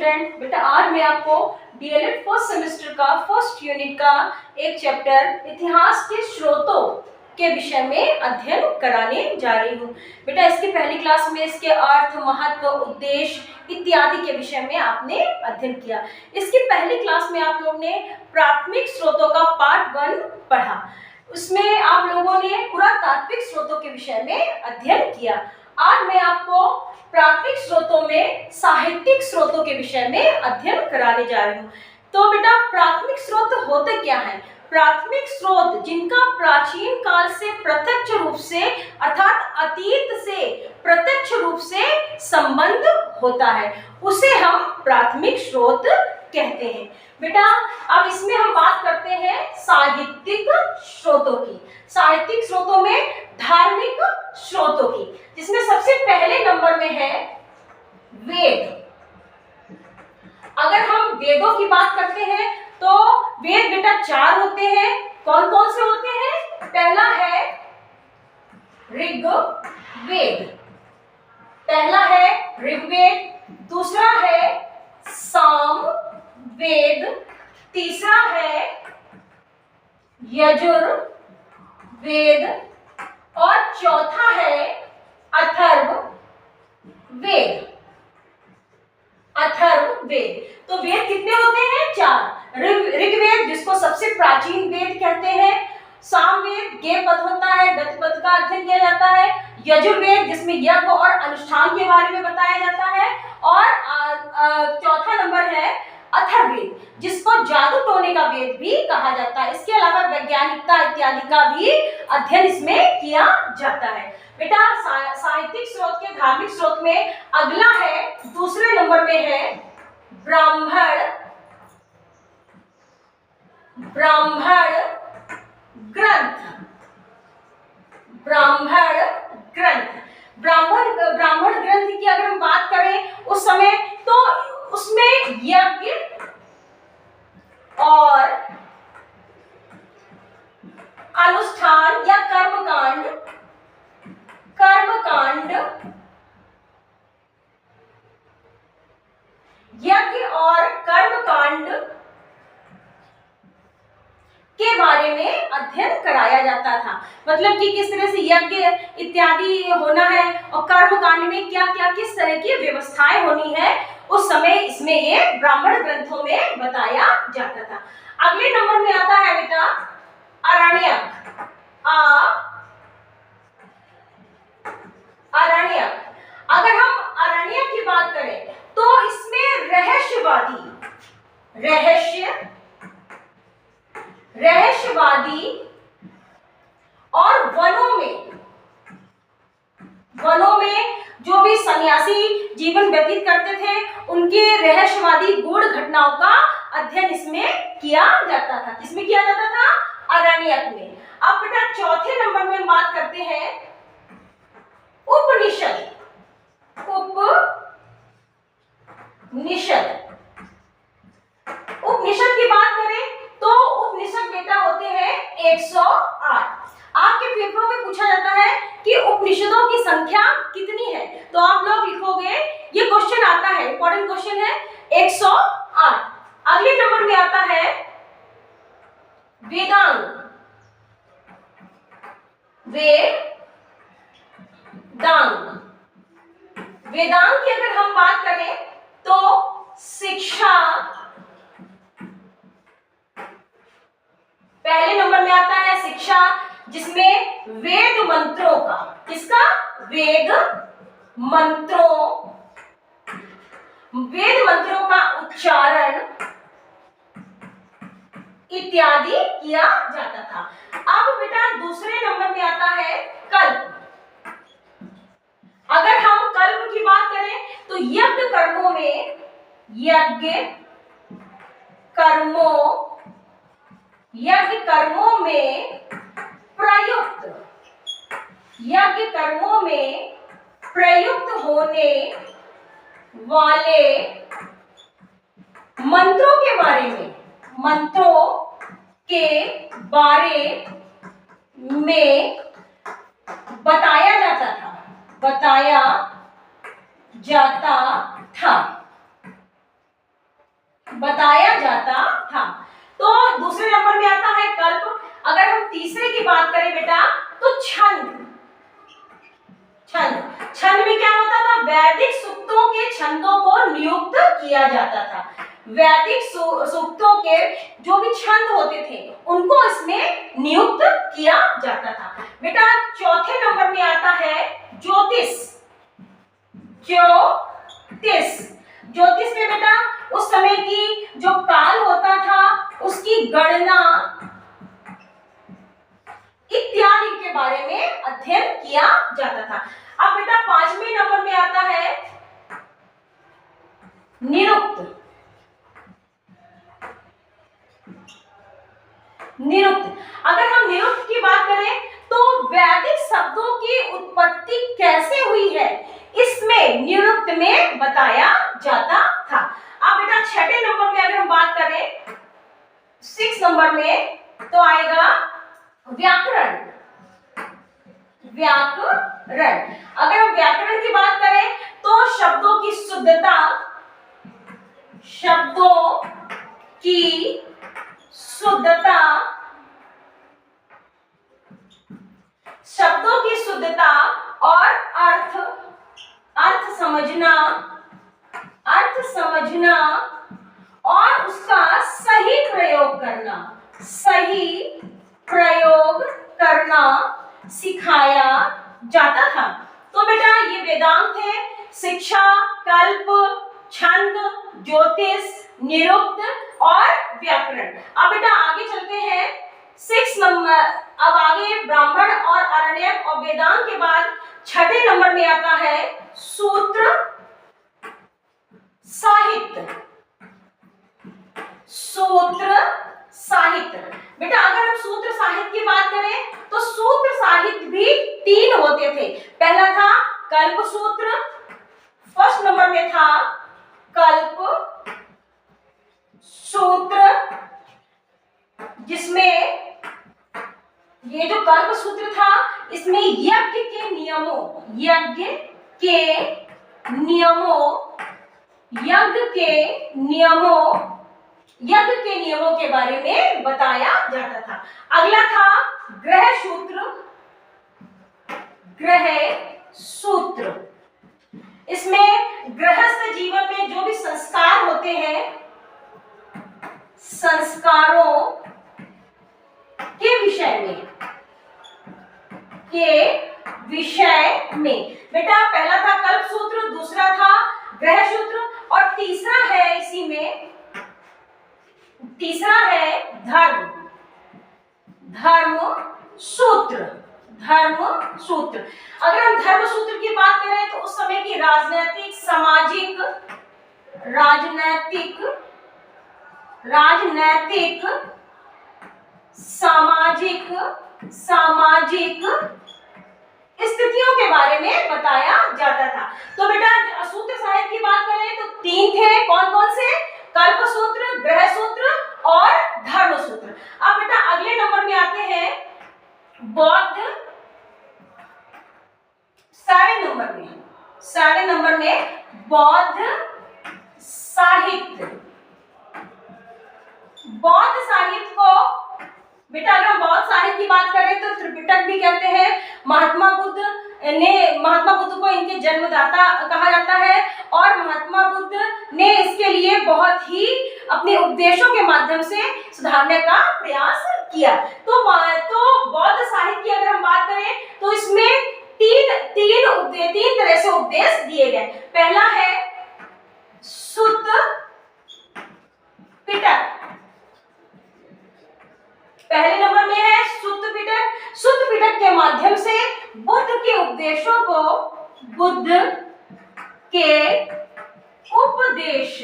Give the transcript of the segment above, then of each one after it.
Student, बेटा आज मैं आपको डीएलएड फर्स्ट सेमेस्टर का फर्स्ट यूनिट का एक चैप्टर इतिहास के स्रोतों के विषय में अध्ययन कराने जा रही हूँ। बेटा इसकी पहली क्लास में इसके अर्थ, महत्व, उद्देश्य इत्यादि के विषय में आपने अध्ययन किया। इसकी पहली क्लास में आप लोग ने प्राथमिक स्रोतों का पार्ट 1 पढ़ा। उसमें आप लोगों ने पुरातात्विक स्रोतों के विषय में अध्ययन किया। आज मैं आपको प्राथमिक स्रोतों में साहित्यिक स्रोतों के विषय में अध्ययन कराने जा रही हूँ। तो बेटा प्राथमिक स्रोत होते क्या हैं? प्राथमिक स्रोत जिनका प्राचीन काल से प्रत्यक्ष रूप से अर्थात अतीत से प्रत्यक्ष रूप से संबंध होता है, उसे हम प्राथमिक स्रोत कहते हैं। बेटा अब इसमें हम बात करते हैं साहित्यिक स्रोतों की। साहित्यिक स्रोतों में धार्मिक स्रोतों की, जिसमें सबसे पहले नंबर में है वेद। अगर हम वेदों की बात करते हैं तो वेद बेटा 4 होते हैं। कौन कौन से होते हैं? पहला है ऋग्वेद, पहला है ऋग्वेद, दूसरा है सामवेद, तीसरा है यजुर्वेद और चौथा है अथर्ववेद। अथर्ववेद। तो वेद कितने होते हैं? 4। ऋग्वेद जिसको सबसे प्राचीन वेद कहते हैं, सामवेद गे पद होता है, गति पद का अध्ययन किया जाता है, यजुर्वेद जिसमें यज्ञ और अनुष्ठान के बारे में बताया जाता है, और चौथा नंबर है अथर्ववेद जिसको जादू टोने का वेद भी कहा जाता है। इसके अलावा वैज्ञानिकता इत्यादि का भी अध्ययन इसमें किया जाता है। बेटा साहित्यिक स्रोत के धार्मिक स्रोत में अगला है, दूसरे नंबर में है ब्राह्मण ग्रंथ। ब्राह्मण ग्रंथ की अगर हम बात करें उस समय, तो उसमें यज्ञ और अनुष्ठान या कर्मकांड यज्ञ और कर्मकांड के बारे में अध्ययन कराया जाता था। मतलब कि किस तरह से यज्ञ इत्यादि होना है और कर्मकांड में क्या क्या किस तरह की व्यवस्थाएं होनी है, उस समय इसमें ये ब्राह्मण ग्रंथों में बताया जाता था। अगले नंबर में आता है बेटा आरण्यक। अगर हम आरण्यक की बात करें तो इसमें रहस्यवादी और वनों में जो भी सन्यासी जीवन व्यतीत करते थे, उनके रहस्यवादी गूढ़ घटनाओं का अध्ययन इसमें किया जाता था। किसमें किया जाता था? आरण्यक में। अब बेटा चौथे नंबर में बात करते हैं उपनिषद की बात करें तो उपनिषद बेटा होते हैं 108। आपके पेपरों में पूछा जाता है कि उपनिषदों की संख्या कितनी है, तो आप लोग लिखोगे, ये क्वेश्चन आता है, इंपॉर्टेंट क्वेश्चन है, 108। अगले नंबर में आता है वेदांग की अगर हम बात करें तो शिक्षा पहले नंबर में आता है, शिक्षा जिसमें वेद मंत्रों का, किसका? वेद मंत्रों का उच्चारण इत्यादि किया जाता था। अब बेटा दूसरे नंबर में आता है कल्प। अगर हम कल्प की बात करें तो यज्ञ कर्मों में प्रयुक्त होने वाले मंत्रों के बारे में बताया जाता था। बताया जाता था। तो दूसरे नंबर में आता है कल्प। अगर हम तीसरे की बात करें बेटा तो छंद। छंद, छंद में क्या होता था? वैदिक सूक्तों के छंदों को नियुक्त किया जाता था। वैदिक सूक्तों के जो भी छंद होते थे उनको इसमें नियुक्त किया जाता था। बेटा चौथे नंबर में आता है ज्योतिष। ज्योतिष, ज्योतिष में बेटा उस समय की जो काल होता था उसकी गणना इत्यादि के बारे में अध्ययन किया जाता था। अब बेटा पांचवें नंबर में आता है निरुक्त। निरुक्त, अगर हम निरुक्त की बात करें तो वैदिक शब्दों की उत्पत्ति कैसे हुई है इसमें निरुक्त में बताया जाता था। अब बेटा छठे नंबर में अगर हम बात करें 6 नंबर में तो आएगा व्याकरण। व्याकरण, अगर हम व्याकरण की बात करें तो शब्दों की शुद्धता, शब्दों की शुद्धता, शब्दों की शुद्धता और अर्थ समझना, अर्थ समझना और उसका सही प्रयोग करना, सही प्रयोग करना सिखाया जाता था। तो बेटा ये वेदांत है, शिक्षा, कल्प, छंद, ज्योतिष, निरुक्त और व्याकरण। अब बेटा आगे चलते हैं 6 नंबर। अब आगे ब्राह्मण और अरण्यक और वेदांत के बाद छठे नंबर में आता है सूत्र साहित्य। सूत्र साहित्य, बेटा अगर हम सूत्र साहित्य की बात करें तो सूत्र साहित्य भी 3 होते थे। पहला था कल्प सूत्र, फर्स्ट नंबर में था कल्प सूत्र, जिसमें ये जो कल्प सूत्र था इसमें यज्ञ के नियमों, यज्ञ के नियमों, यज्ञ के नियमों, यज्ञ के नियमों के बारे में बताया जाता था। अगला था ग्रह सूत्र। ग्रह सूत्र, इसमें गृहस्थ जीवन में जो भी संस्कार होते हैं, संस्कारों के विषय में, के विषय में। बेटा पहला था कल्प सूत्र, दूसरा था ग्रह सूत्र और तीसरा है इसी में, तीसरा है धर्म, धर्म सूत्र। धर्म सूत्र, अगर हम धर्म सूत्र की बात करें तो उस समय की राजनैतिक, सामाजिक, राजनैतिक, राजनैतिक, सामाजिक, सामाजिक स्थितियों के बारे में बताया जाता था। तो बेटा सूत्र साहित्य की बात करें तो 3 थे, कौन कौन से? कल्प सूत्र, ग्रह सूत्र और धर्म सूत्र। अब बेटा अगले नंबर में आते हैं बौद्ध। 7 नंबर में, 7 नंबर में बौद्ध साहित्य। बौद्ध साहित्य को बेटा अगर हम बौद्ध साहित्य की बात करें तो त्रिपिटक भी कहते हैं। महात्मा बुद्ध को इनके जन्मदाता कहा जाता है और महात्मा बुद्ध ने इसके लिए बहुत ही अपने उपदेशों के माध्यम से सुधारने का प्रयास किया। तो बौद्ध साहित्य की अगर हम बात करें तो इसमें तीन तरह से उपदेश दिए गए। पहला है सुत्त पिटक, पहले नंबर में है सुत्त पिटक। सुत्त पिटक के माध्यम से बुद्ध के उपदेशों को, बुद्ध के उपदेश,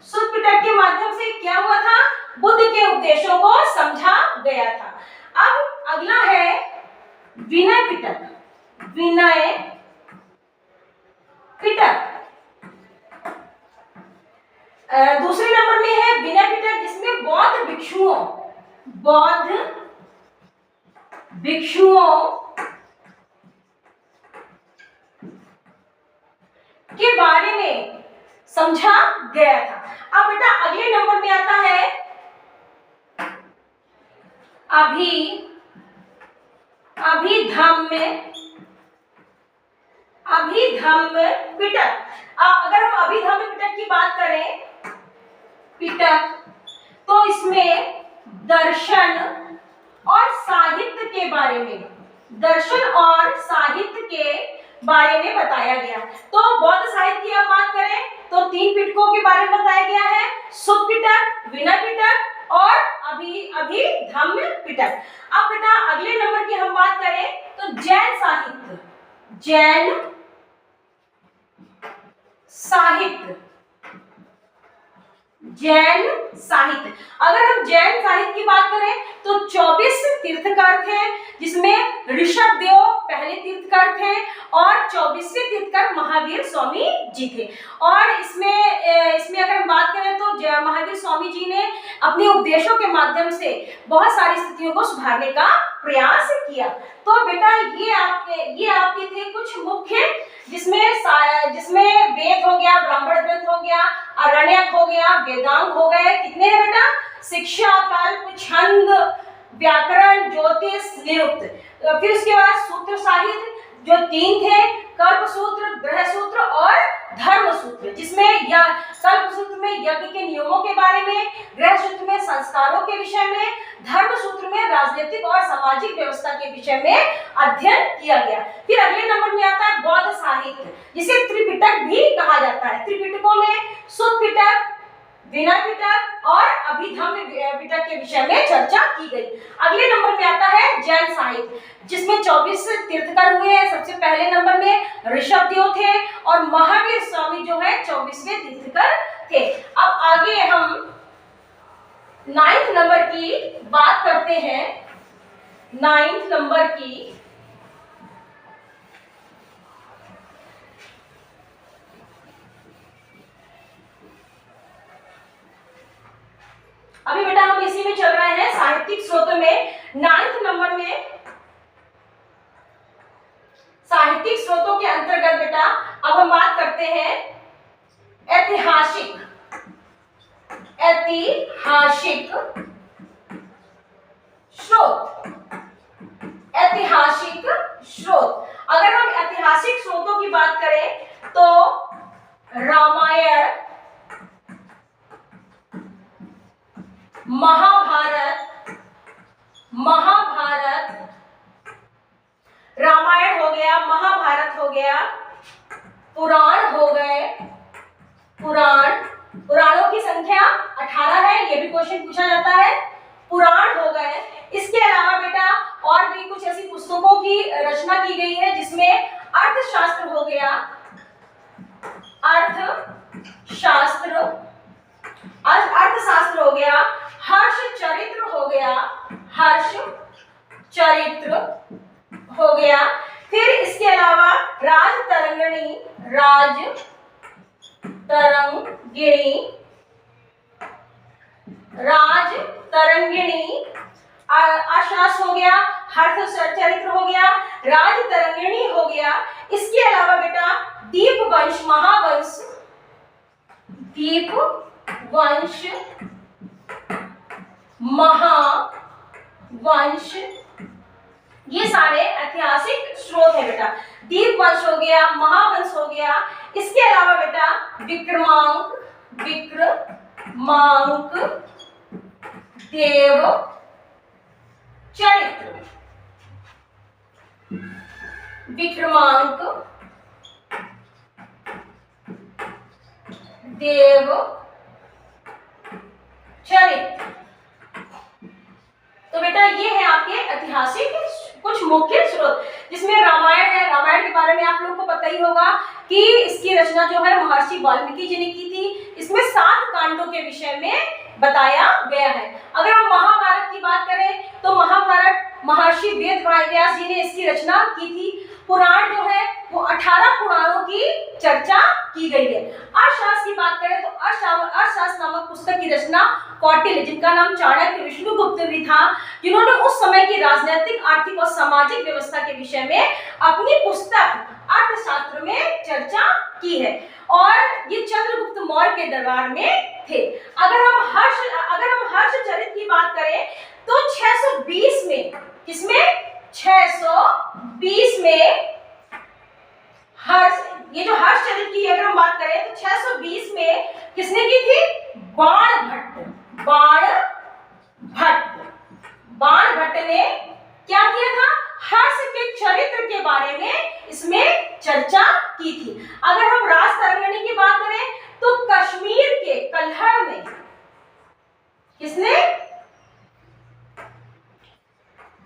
सुत्त पिटक के माध्यम से क्या हुआ था? बुद्ध के उपदेशों को समझा गया था। अब अगला है विनय पिटक। विनय पिटक दूसरे नंबर में है विनय पिटक, जिसमें बौद्ध भिक्षुओं के बारे में समझा गया था। अब बेटा अगले नंबर में आता है अभिधम्य पिटक। अगर हम अभिधम्य पिटक की बात करें, पिटक, तो इसमें दर्शन और साहित्य के बारे में, बारे में बताया गया। तो बौद्ध साहित्य की अब बात करें तो 3 पिटकों के बारे में बताया गया है, सुख पिटक, विनय पिटक और अभिधम्य पिटक। अब बेटा अगले नंबर की हम बात करें तो जैन साहित्य। अगर हम जैन साहित्य की बात करें तो 24 तीर्थकर थे, जिसमें ऋषभदेव पहले तीर्थकर थे और 24वें तीर्थकर महावीर स्वामी जी थे। और इसमें अगर हम बात करें तो महावीर स्वामी जी ने अपने उपदेशों के माध्यम से बहुत सारी स्थितियों को सुधारने का प्रयास किया। तो बेटा ये आपके थे कुछ मुख्य, जिसमें वेद हो गया, ब्राह्मण ग्रंथ हो गया, आरण्यक हो गया, वेदांग हो गए। कितने हैं बेटा? शिक्षा, कल्प, छंद, व्याकरण, ज्योतिष, निरुक्त। फिर उसके बाद सूत्र साहित्य जो 3 थे, कल्प सूत्र, ग्रह सूत्र और धर्म सूत्र, जिसमें कल्प सूत्र में यज्ञ के नियमों के बारे में, ग्रह सूत्र में संस्कारों के विषय में, धर्म सूत्र में राजनीतिक और सामाजिक व्यवस्था के विषय में अध्ययन किया गया। फिर अगले नंबर में आता है बौद्ध साहित्य, जिसे त्रिपिटक भी कहा जाता है। त्रिपिटकों में सुख पिटक, विनय पिटक और अभिधम्य पिटक के विषय में चर्चा की गई। अगले नंबर में आता है जैन साहित्य, जिसमें 24 तीर्थकर हुए हैं। सबसे पहले नंबर में ऋषभदेव थे और महावीर स्वामी जो है 24वें तीर्थकर थे। अब आगे हम 9th नंबर की बात करते हैं। 9th नंबर की अभी बेटा हम इसी में चल रहे हैं साहित्यिक स्रोतों में। 9th नंबर में साहित्यिक स्रोतों के अंतर्गत बेटा अब हम बात करते हैं ऐतिहासिक स्रोत। ऐतिहासिक स्रोत, अगर हम ऐतिहासिक स्रोतों की बात करें तो रामायण, रामायण हो गया, महाभारत हो गया, पुराण हो गए। पुराणों की संख्या 18 है, ये भी क्वेश्चन पूछा जाता है। पुराण हो गए। इसके अलावा बेटा और भी कुछ ऐसी पुस्तकों की रचना की गई है, जिसमें अर्थशास्त्र हो गया, अर्थशास्त्र हो गया, हर्ष चरित्र हो गया। फिर इसके अलावा राजतरंगिणी, अर्थशास्त्र हो गया, हर्ष चरित्र हो गया, राजतरंगिणी हो गया। इसके अलावा बेटा दीपवंश, महावंश, ये सारे ऐतिहासिक स्रोत है बेटा। दीपवंश हो गया, महावंश हो गया। इसके अलावा बेटा विक्रमांक देव चरित्र, देव चरित्र। तो बेटा ये है आपके ऐतिहासिक कुछ मुख्य स्रोत, जिसमें रामायण है। रामायण के बारे में आप लोगों को पता ही होगा कि इसकी रचना जो है महर्षि वाल्मीकि जी ने की थी। इसमें 7 कांडों के विषय में बताया गया है। अगर हम महाभारत की बात करें तो महाभारत महर्षि वेदव्यास जी ने इसकी रचना की थी। पुराण जो है वो 18 पुराणों की चर्चा की गई है। अर्थशास्त्र की बात करें तो अर्थशास्त्र नामक पुस्तक की रचना कौटिल्य, जिनका नाम चाणक्य विष्णुगुप्त भी था, जिन्होंने उस समय की राजनीतिक, आर्थिक और सामाजिक व्यवस्था के विषय में अपनी पुस्तक अर्थशास्त्र में चर्चा की है। और ये चंद्रगुप्त मौर्य के दरबार में थे। अगर हम हर्षचरित की बात करें तो 620 में, किसमें? 620 में ये जो हर्षचरित की अगर हम बात करें तो 620 में किसने की थी? बाणभट्ट ने क्या किया था? हर्ष के चरित्र के बारे में इसमें चर्चा की थी। अगर हम रास तरंगिणी की बात करें तो कश्मीर के कल्हड़ में किसने?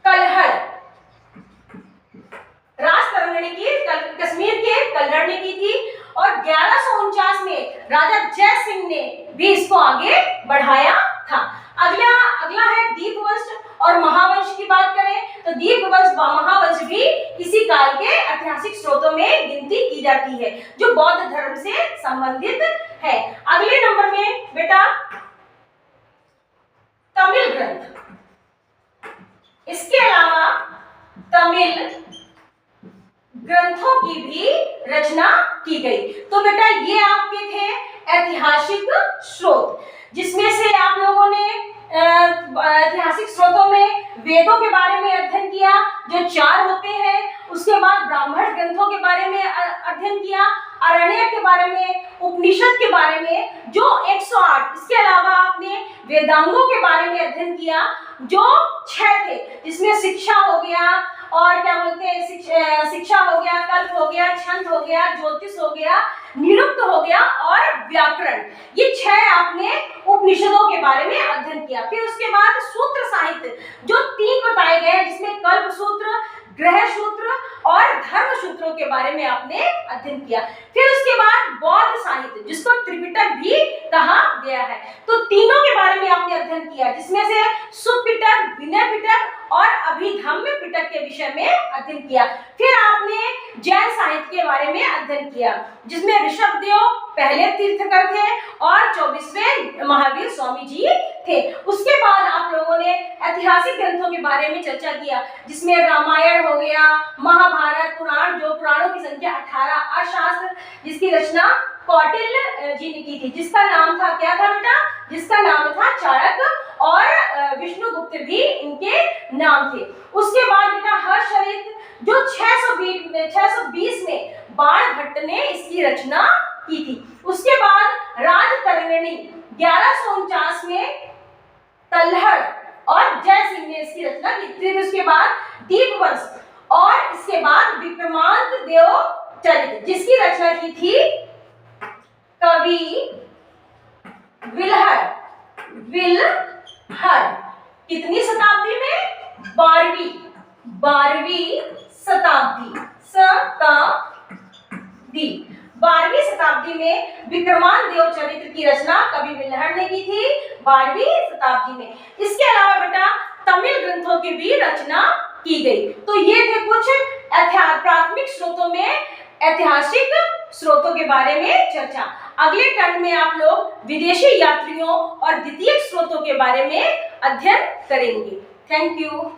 कल्हड़, रास तरंगिणी की कश्मीर के कल्हड़ ने की थी और 1149 में राजा जय सिंह ने भी इसको आगे बढ़ाया था। अगला है दीपवंश और महावंश की बात करें तो दीपवंश महावंश भी इसी काल के ऐतिहासिक स्रोतों में गिनती की जाती है जो बौद्ध धर्म से संबंधित है। अगले नंबर में बेटा तमिल ग्रंथ, इसके अलावा तमिल ग्रंथों की भी रचना की गई। तो बेटा ये आपके थे ऐतिहासिक स्रोत, जिसमें से आप लोगों ने ऐतिहासिक स्रोतों में वेदों के बारे में अध्ययन किया जो 4 होते हैं, उसके बाद ब्राह्मण ग्रंथों के बारे में अध्ययन किया, आरण्यक के बारे में, उपनिषद के बारे में जो 108, इसके अलावा आपने वेदांगों के बारे में अध्ययन किया जो 6 थे, जिसमें शिक्षा हो गया और क्या बोलते हैं शिक्षा हो गया, कल्प हो गया, छंद हो गया, ज्योतिष हो गया, निरुक्त हो गया और व्याकरण। ये 6 आपने उपनिषदों के बारे में अध्ययन किया। फिर उसके बाद सूत्र साहित्य जो 3 बताए गए हैं, जिसमें कल्प सूत्र, ग्रह सूत्र और धर्म सूत्रों के बारे में आपने अध्ययन किया। फिर उसके बाद बौद्ध साहित्य जिसको त्रिपिटक भी कहा गया है, तो तीनों के बारे में आपने अध्ययन किया, जिसमें से सुपिटक, विनय पिटक और अभिधम्म पिटक के विषय में अध्ययन किया। फिर आपने जैन साहित्य के बारे में अध्ययन किया, जिसमें ऋषभदेव पहले तीर्थंकर थे और 24वें महावीर स्वामी जी थे। उसके बाद आप लोगों ने ऐतिहासिक ग्रंथों के बारे में चर्चा किया, जिसमें रामायण हो गया, महाभारत, पुराण, जो पुराणों की संख्या 18, अर्थशास्त्र जिसकी रचना कौटिल्य जी ने की थी, जिसका नाम था क्या था बेटा? जिसका नाम था चाणक्य और विष्णुगुप्त भी इनके नाम थे। उसके बाद बेटा हर्षचरित जो 620 में बाणभट्ट ने इसकी रचना की थी। उसके बाद राज तरंगिणी 1149 में कल्हड़ और जय सिंह ने इसकी रचना की। फिर उसके बाद दीपवंश और इसके बाद विक्रमांत देव चरित जिसकी रचना की थी कवि विल्हड़। कितनी शताब्दी में? 12वीं शताब्दी 12वीं शताब्दी में विक्रमांत देव चरित्र की रचना कवि विल्हड़ ने की थी 12वीं शताब्दी में। इसके अलावा बेटा तमिल ग्रंथों की भी रचना की गई। तो ये थे कुछ प्राथमिक स्रोतों में ऐतिहासिक स्रोतों के बारे में चर्चा। अगले टर्म में आप लोग विदेशी यात्रियों और द्वितीयक स्रोतों के बारे में अध्ययन करेंगे। Thank you.